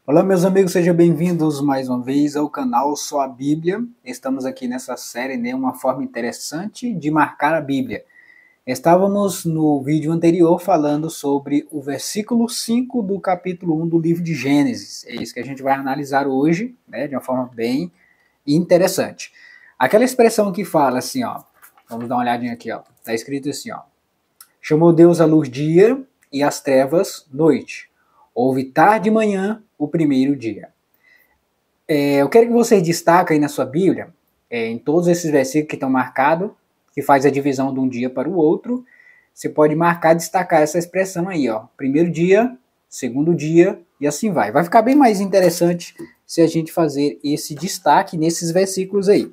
Olá, meus amigos, sejam bem-vindos mais uma vez ao canal Só a Bíblia. Estamos aqui nessa série, né, uma forma interessante de marcar a Bíblia. Estávamos no vídeo anterior falando sobre o versículo 5 do capítulo 1 do livro de Gênesis. É isso que a gente vai analisar hoje, né, de uma forma bem interessante. Aquela expressão que fala assim, ó, vamos dar uma olhadinha aqui, ó, tá escrito assim, ó: chamou Deus a luz dia e as trevas noite. Houve tarde e manhã o primeiro dia. Eu quero que vocês destaquem aí na sua Bíblia, em todos esses versículos que estão marcados, que faz a divisão de um dia para o outro, você pode marcar, destacar essa expressão aí, ó. Primeiro dia, segundo dia, e assim vai. Vai ficar bem mais interessante se a gente fazer esse destaque nesses versículos aí.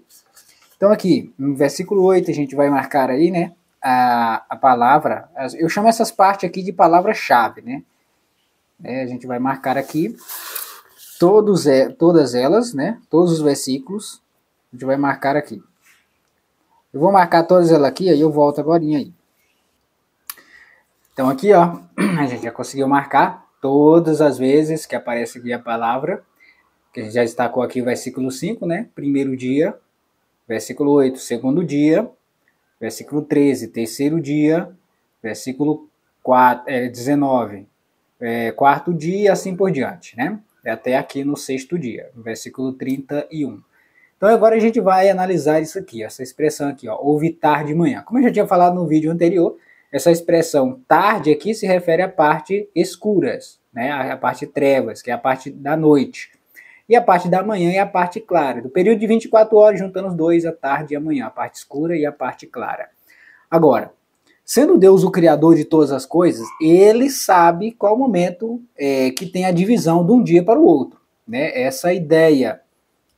Então aqui, no versículo 8, a gente vai marcar aí, né, a palavra, eu chamo essas partes aqui de palavra-chave, né? A gente vai marcar aqui todas elas, né? Todos os versículos, a gente vai marcar aqui. Eu vou marcar todas elas aqui, aí eu volto agora aí. Então aqui, ó, a gente já conseguiu marcar todas as vezes que aparece aqui a palavra, que a gente já destacou aqui o versículo 5, né? Primeiro dia, versículo 8, segundo dia, versículo 13, terceiro dia, versículo 19, quarto dia e assim por diante, né? Até aqui no sexto dia, no versículo 31. Então agora a gente vai analisar isso aqui, essa expressão aqui, ó, houve tarde e manhã. Como eu já tinha falado no vídeo anterior, essa expressão tarde aqui se refere à parte escuras, né? A parte trevas, que é a parte da noite. E a parte da manhã é a parte clara. Do período de 24 horas, juntando os dois, a tarde e a manhã, a parte escura e a parte clara. Agora, sendo Deus o criador de todas as coisas, ele sabe qual momento que tem a divisão de um dia para o outro, né? Essa ideia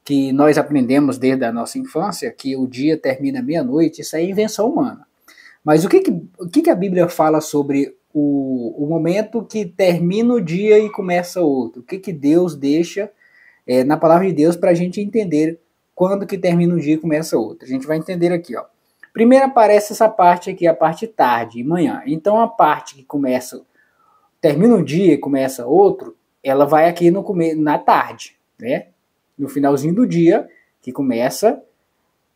que nós aprendemos desde a nossa infância, que o dia termina meia-noite, isso é invenção humana. Mas o que a Bíblia fala sobre o momento que termina o dia e começa outro? O que Deus deixa na palavra de Deus para a gente entender quando que termina um dia e começa outro? A gente vai entender aqui, ó. Primeiro aparece essa parte aqui, a parte tarde e manhã. Então a parte que termina um dia e começa outro, ela vai aqui na tarde, né? No finalzinho do dia, que começa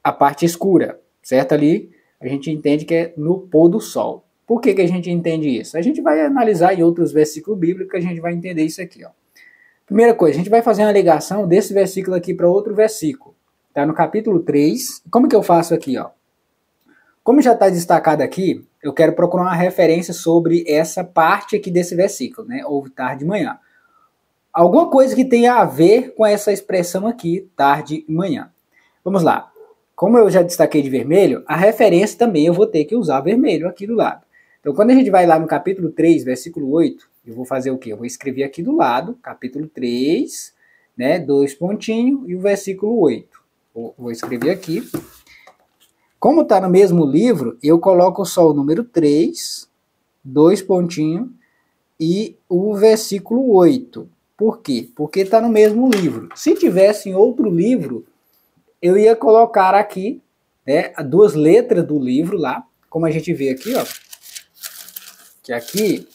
a parte escura, certo? Ali a gente entende que é no pôr do sol. Por que a gente entende isso? A gente vai analisar em outros versículos bíblicos que a gente vai entender isso aqui, ó. Primeira coisa, a gente vai fazer uma ligação desse versículo aqui para outro versículo. Tá no capítulo 3. Como que eu faço aqui, ó? Como já está destacado aqui, eu quero procurar uma referência sobre essa parte aqui desse versículo, né? Houve tarde e manhã. Alguma coisa que tenha a ver com essa expressão aqui, tarde e manhã. Vamos lá. Como eu já destaquei de vermelho, a referência também eu vou ter que usar vermelho aqui do lado. Então, quando a gente vai lá no capítulo 3, versículo 8, eu vou fazer o quê? Eu vou escrever aqui do lado, capítulo 3, né, 2 pontinhos, e o versículo 8. Vou escrever aqui. Como está no mesmo livro, eu coloco só o número 3, 2 pontinhos, e o versículo 8. Por quê? Porque está no mesmo livro. Se tivesse em outro livro, eu ia colocar aqui, né, duas letras do livro lá, como a gente vê aqui, ó. Que aqui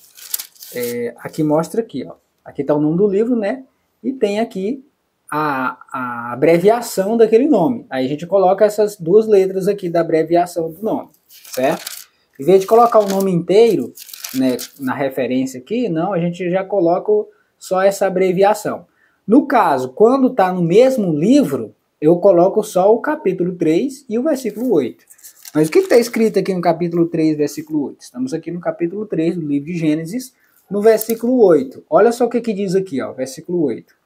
mostra aqui, ó. Aqui está o nome do livro, né? E tem aqui a abreviação daquele nome. Aí a gente coloca essas duas letras aqui da abreviação do nome, certo? Em vez de colocar o nome inteiro, né, na referência aqui, não, a gente já coloca só essa abreviação. No caso, quando está no mesmo livro, eu coloco só o capítulo 3 e o versículo 8. Mas o que está escrito aqui no capítulo 3, versículo 8? Estamos aqui no capítulo 3 do livro de Gênesis, no versículo 8. Olha só o que diz aqui, ó, versículo 8.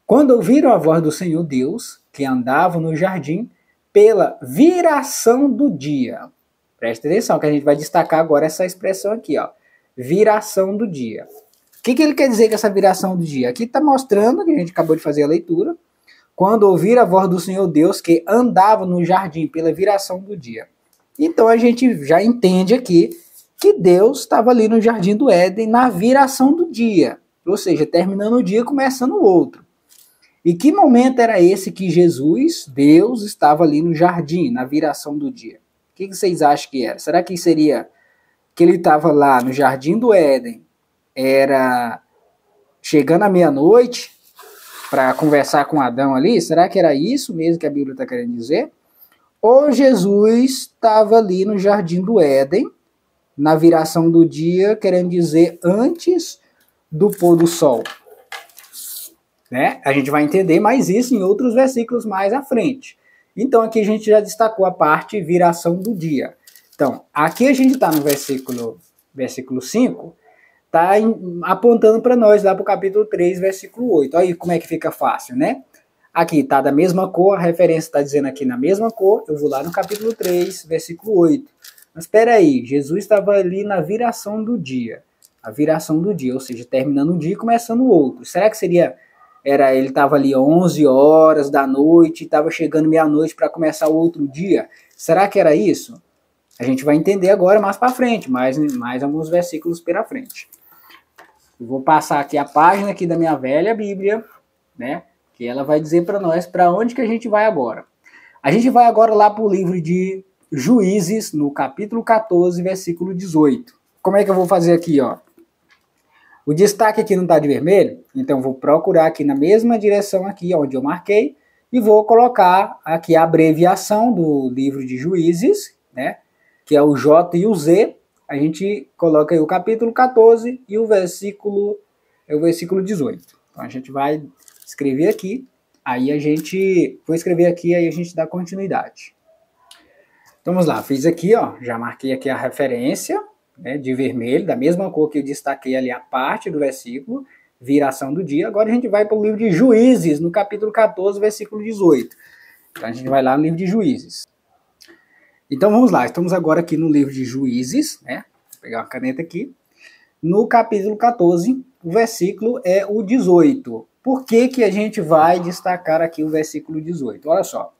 Quando ouviram a voz do Senhor Deus, que andava no jardim, pela viração do dia. Presta atenção, que a gente vai destacar agora essa expressão aqui, ó. Viração do dia. O que ele quer dizer com essa viração do dia? Aqui está mostrando, que a gente acabou de fazer a leitura, quando ouvir a voz do Senhor Deus, que andava no jardim pela viração do dia. Então a gente já entende aqui que Deus estava ali no jardim do Éden na viração do dia. Ou seja, terminando o dia, começando o outro. E que momento era esse que Jesus, Deus, estava ali no jardim, na viração do dia? O que vocês acham que era? Será que seria que ele estava lá no jardim do Éden? Era chegando à meia-noite para conversar com Adão ali? Será que era isso mesmo que a Bíblia está querendo dizer? Ou Jesus estava ali no Jardim do Éden, na viração do dia, querendo dizer antes do pôr do sol? Né? A gente vai entender mais isso em outros versículos mais à frente. Então aqui a gente já destacou a parte viração do dia. Então, aqui a gente está no versículo 5, está apontando para nós lá para o capítulo 3, versículo 8. Olha aí como é que fica fácil, né? Aqui está da mesma cor, a referência está dizendo aqui na mesma cor, eu vou lá no capítulo 3, versículo 8. Mas espera aí, Jesus estava ali na viração do dia. A viração do dia, ou seja, terminando um dia e começando o outro. Será que ele estava ali 11 horas da noite, estava chegando meia-noite para começar o outro dia? Será que era isso? A gente vai entender agora mais para frente, mais alguns versículos pela frente. Eu vou passar aqui a página aqui da minha velha Bíblia, né? Que ela vai dizer para nós para onde que a gente vai agora. A gente vai agora lá para o livro de Juízes, no capítulo 14, versículo 18. Como é que eu vou fazer aqui, ó? O destaque aqui não está de vermelho, então eu vou procurar aqui na mesma direção aqui onde eu marquei e vou colocar aqui a abreviação do livro de Juízes, né? Que é o J e o Z. A gente coloca aí o capítulo 14 e o versículo 18. Então a gente vai escrever aqui, aí a gente dá continuidade. Então vamos lá, fiz aqui, ó, já marquei aqui a referência, né, de vermelho, da mesma cor que eu destaquei ali a parte do versículo, viração do dia. Agora a gente vai para o livro de Juízes, no capítulo 14, versículo 18. Então a gente vai lá no livro de Juízes. Então vamos lá, estamos agora aqui no livro de Juízes, né? Vou pegar uma caneta aqui. No capítulo 14, o versículo é o 18. Por que que a gente vai destacar aqui o versículo 18? Olha só.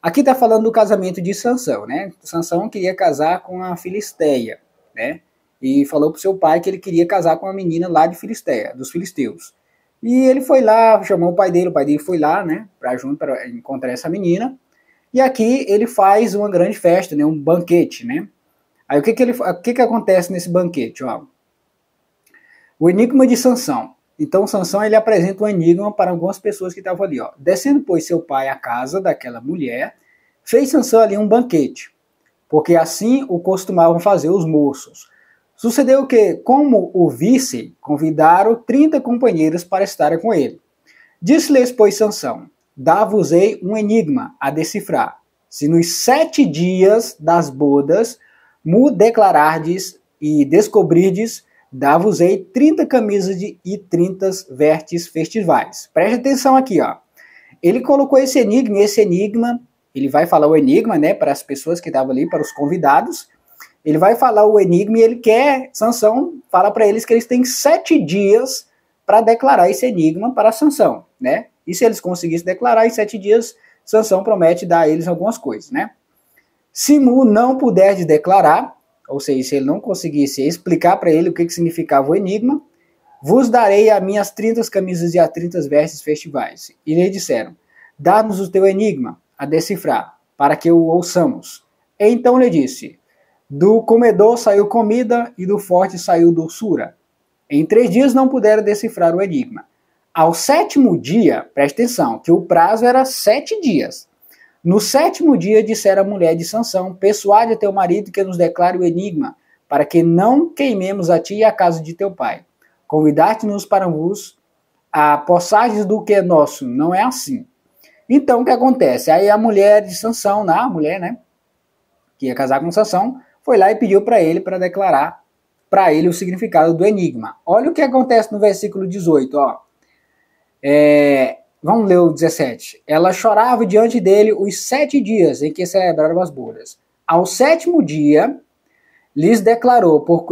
Aqui está falando do casamento de Sansão, né? Sansão queria casar com a Filisteia, né? E falou para o seu pai que ele queria casar com uma menina lá de Filisteia, dos filisteus. E ele foi lá, chamou o pai dele foi lá, né? Para encontrar essa menina. E aqui ele faz uma grande festa, né? Um banquete, né? Aí o que acontece nesse banquete? Ó? O enigma de Sansão. Então Sansão ele apresenta um enigma para algumas pessoas que estavam ali. Ó. Descendo, pois, seu pai à casa daquela mulher, fez Sansão ali um banquete, porque assim o costumavam fazer os moços. Sucedeu que, como o vissem, convidaram 30 companheiros para estarem com ele. Disse-lhes, pois, Sansão, dá-vos-ei um enigma a decifrar. Se nos 7 dias das bodas mu declarardes e descobrirdes, dá-vos-ei 30 camisas e 30 vestes festivais. Preste atenção aqui, ó. Ele colocou esse enigma, ele vai falar o enigma, né, para as pessoas que estavam ali, para os convidados. Ele vai falar o enigma e Sansão fala para eles que eles têm 7 dias para declarar esse enigma para Sansão, né? E se eles conseguissem declarar em 7 dias, Sansão promete dar a eles algumas coisas, né? Se mu não puder declarar, ou seja, se ele não conseguisse explicar para ele o que significava o enigma, vos darei as minhas 30 camisas e as 30 vestes festivais. E lhe disseram, dá-nos o teu enigma a decifrar, para que o ouçamos. Então lhe disse, do comedor saiu comida e do forte saiu doçura. Em 3 dias não puderam decifrar o enigma. Ao 7º dia, preste atenção, que o prazo era 7 dias. No 7º dia, dissera a mulher de Sansão, persuade a teu marido que nos declare o enigma, para que não queimemos a ti e a casa de teu pai. Convidar-te-nos para vos a possagens do que é nosso. Não é assim. Então, o que acontece? Aí a mulher de Sansão, a mulher, né, que ia casar com Sansão, foi lá e pediu para ele, para declarar para ele o significado do enigma. Olha o que acontece no versículo 18, ó. Vamos ler o 17. Ela chorava diante dele os 7 dias em que celebraram as bodas. Ao 7º dia, lhes declarou por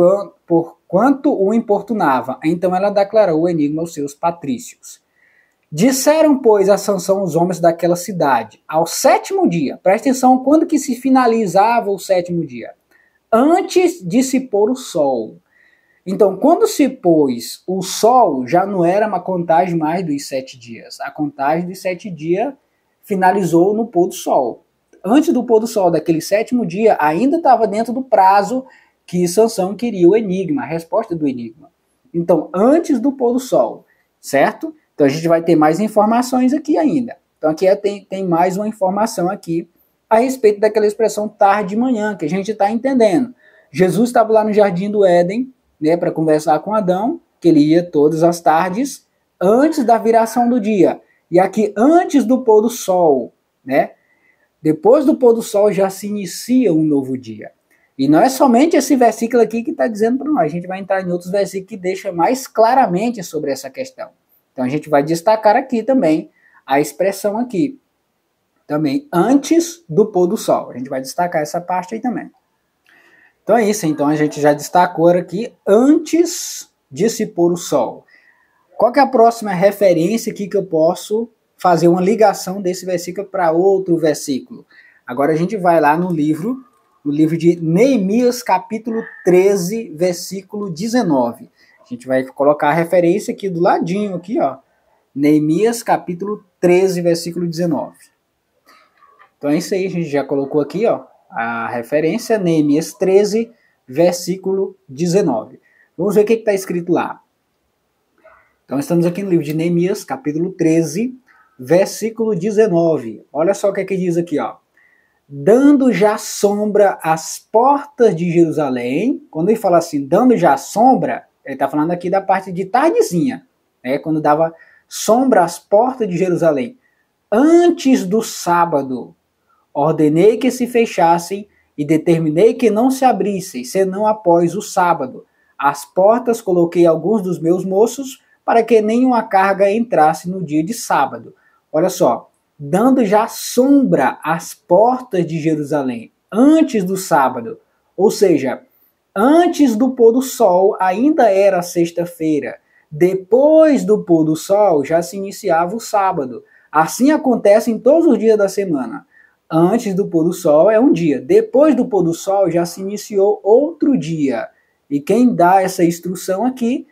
quanto o importunava. Então ela declarou o enigma aos seus patrícios. Disseram, pois, a Sansão os homens daquela cidade. Ao 7º dia, presta atenção, quando que se finalizava o 7º dia? Antes de se pôr o sol. Então, quando se pôs o sol, já não era uma contagem mais dos 7 dias. A contagem dos 7 dias finalizou no pôr do sol. Antes do pôr do sol daquele 7º dia, ainda estava dentro do prazo que Sansão queria o enigma, a resposta do enigma. Então, antes do pôr do sol, certo? Então a gente vai ter mais informações aqui ainda. Então aqui tem mais uma informação aqui a respeito daquela expressão tarde de manhã, que a gente está entendendo. Jesus estava lá no Jardim do Éden, né, para conversar com Adão, que ele ia todas as tardes, antes da viração do dia. E aqui, antes do pôr do sol, né? Depois do pôr do sol já se inicia um novo dia. E não é somente esse versículo aqui que está dizendo para nós. A gente vai entrar em outros versículos que deixam mais claramente sobre essa questão. Então a gente vai destacar aqui também a expressão aqui. Também antes do pôr do sol. A gente vai destacar essa parte aí também. Então é isso. Então a gente já destacou aqui antes de se pôr o sol. Qual que é a próxima referência aqui que eu posso fazer uma ligação desse versículo para outro versículo? Agora a gente vai lá no livro de Neemias, capítulo 13, versículo 19. A gente vai colocar a referência aqui do ladinho, aqui, ó. Neemias, capítulo 13, versículo 19. Então é isso aí, a gente já colocou aqui, ó, a referência, Neemias 13, versículo 19. Vamos ver o que está escrito lá. Então estamos aqui no livro de Neemias, capítulo 13, versículo 19. Olha só o que diz aqui, ó. Dando já sombra às portas de Jerusalém. Quando ele fala assim, dando já sombra, ele está falando aqui da parte de tardezinha, né? Quando dava sombra às portas de Jerusalém. Antes do sábado, ordenei que se fechassem e determinei que não se abrissem, senão após o sábado. Às portas coloquei alguns dos meus moços para que nenhuma carga entrasse no dia de sábado. Olha só, dando já sombra às portas de Jerusalém, antes do sábado, ou seja, antes do pôr do sol ainda era sexta-feira, depois do pôr do sol já se iniciava o sábado. Assim acontece em todos os dias da semana. Antes do pôr do sol é um dia, depois do pôr do sol já se iniciou outro dia. E quem dá essa instrução aqui,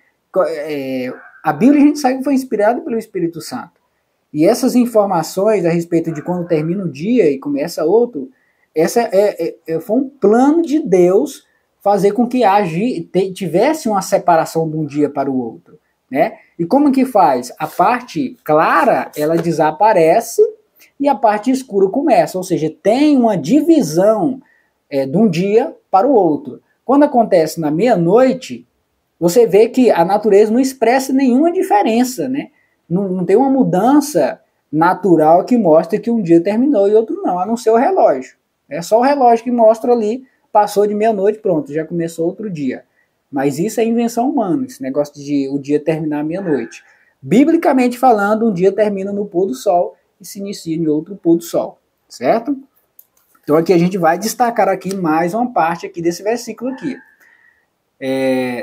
a Bíblia a gente sabe que foi inspirada pelo Espírito Santo. E essas informações a respeito de quando termina um dia e começa outro, essa foi um plano de Deus fazer com que tivesse uma separação de um dia para o outro, né? E como que faz? A parte clara, ela desaparece e a parte escura começa, ou seja, tem uma divisão de um dia para o outro. Quando acontece na meia-noite, você vê que a natureza não expressa nenhuma diferença, né? Não tem uma mudança natural que mostra que um dia terminou e outro não, a não ser o relógio. É só o relógio que mostra ali, passou de meia-noite, pronto, já começou outro dia. Mas isso é invenção humana, esse negócio de o dia terminar à meia-noite. Biblicamente falando, um dia termina no pôr do sol e se inicia em outro pôr do sol, certo? Então aqui a gente vai destacar aqui mais uma parte aqui desse versículo aqui.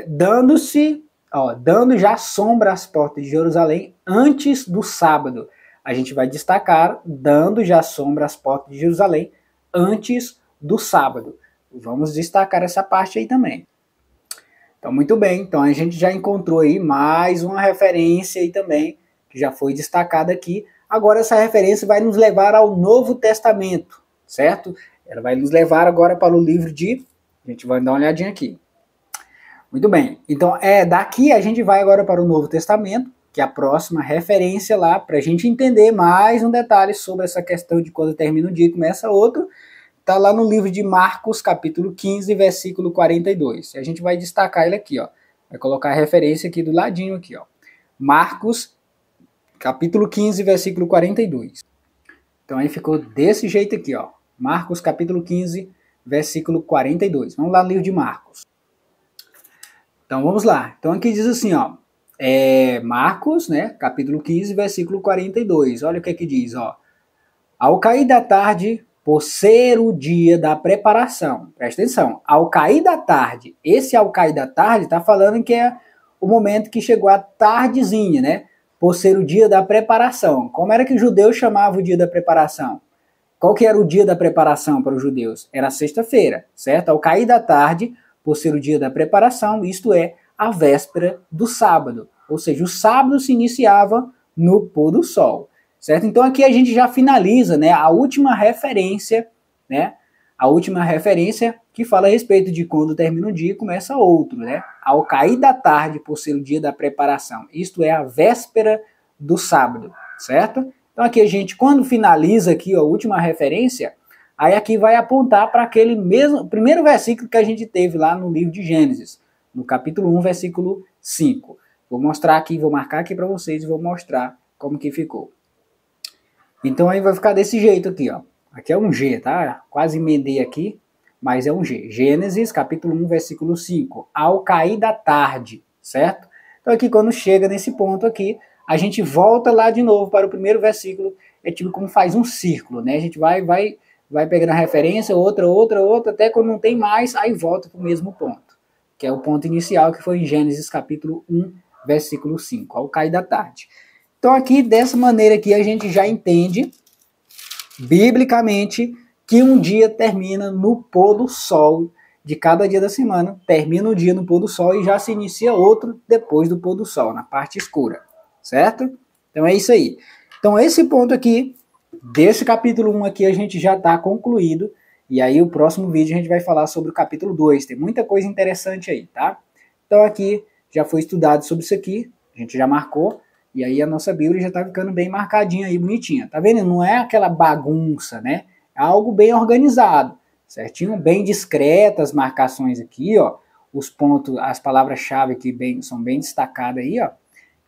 Dando já sombra às portas de Jerusalém antes do sábado. A gente vai destacar, dando já sombra às portas de Jerusalém antes do sábado. Vamos destacar essa parte aí também. Então, muito bem. Então, a gente já encontrou aí mais uma referência aí também, que já foi destacada aqui. Agora, essa referência vai nos levar ao Novo Testamento, certo? Ela vai nos levar agora para o livro de... A gente vai dar uma olhadinha aqui. Muito bem, então daqui a gente vai agora para o Novo Testamento, que é a próxima referência lá, para a gente entender mais um detalhe sobre essa questão de quando termina um dia e começa outro. Está lá no livro de Marcos, capítulo 15, versículo 42. A gente vai destacar ele aqui, ó. Vai colocar a referência aqui do ladinho aqui, ó. Marcos, capítulo 15, versículo 42. Então aí ficou desse jeito aqui, ó. Marcos, capítulo 15, versículo 42. Vamos lá no livro de Marcos. Então vamos lá. Então aqui diz assim, ó, Marcos, né, capítulo 15, versículo 42. Olha o que diz, ó. Ao cair da tarde, por ser o dia da preparação. Presta atenção. Ao cair da tarde. Esse ao cair da tarde está falando que é o momento que chegou a tardezinha, né? Por ser o dia da preparação. Como era que os judeus chamavam o dia da preparação? Qual que era o dia da preparação para os judeus? Era sexta-feira, certo? Ao cair da tarde, por ser o dia da preparação, isto é, a véspera do sábado. Ou seja, o sábado se iniciava no pôr do sol, certo? Então aqui a gente já finaliza, né, a última referência, né, a última referência que fala a respeito de quando termina um dia e começa outro, né? Ao cair da tarde, por ser o dia da preparação. Isto é a véspera do sábado, certo? Então aqui a gente, quando finaliza aqui a última referência, aí aqui vai apontar para aquele mesmo primeiro versículo que a gente teve lá no livro de Gênesis, no capítulo 1, versículo 5. Vou mostrar aqui, vou marcar aqui para vocês e vou mostrar como que ficou. Então aí vai ficar desse jeito aqui, ó. Aqui é um G, tá? Quase emendei aqui, mas é um G. Gênesis, capítulo 1, versículo 5. Ao cair da tarde, certo? Então aqui quando chega nesse ponto aqui, a gente volta lá de novo para o primeiro versículo. É tipo como faz um círculo, né? A gente vai pegando a referência, outra, até quando não tem mais, aí volta para o mesmo ponto. Que é o ponto inicial, que foi em Gênesis, capítulo 1, versículo 5. Ao cair da tarde. Então aqui, dessa maneira aqui, a gente já entende biblicamente que um dia termina no pôr do sol de cada dia da semana, termina o dia no pôr do sol e já se inicia outro depois do pôr do sol, na parte escura, certo? Então é isso aí. Então esse ponto aqui, desse capítulo 1 aqui, a gente já está concluído, e aí o próximo vídeo a gente vai falar sobre o capítulo 2, tem muita coisa interessante aí, tá? Então aqui já foi estudado sobre isso aqui, a gente já marcou, e aí a nossa Bíblia já está ficando bem marcadinha aí, bonitinha. Tá vendo? Não é aquela bagunça, né? É algo bem organizado, certinho? Bem discretas as marcações aqui, ó. Os pontos, as palavras-chave aqui são bem destacadas aí, ó.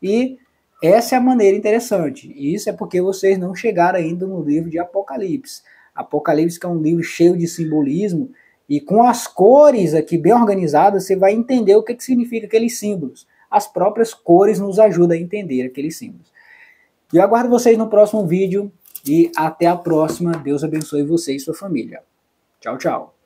E essa é a maneira interessante. E isso é porque vocês não chegaram ainda no livro de Apocalipse. Apocalipse que é um livro cheio de simbolismo, e com as cores aqui bem organizadas, você vai entender o que significa aqueles símbolos. As próprias cores nos ajudam a entender aqueles símbolos. E eu aguardo vocês no próximo vídeo e até a próxima. Deus abençoe você e sua família. Tchau, tchau.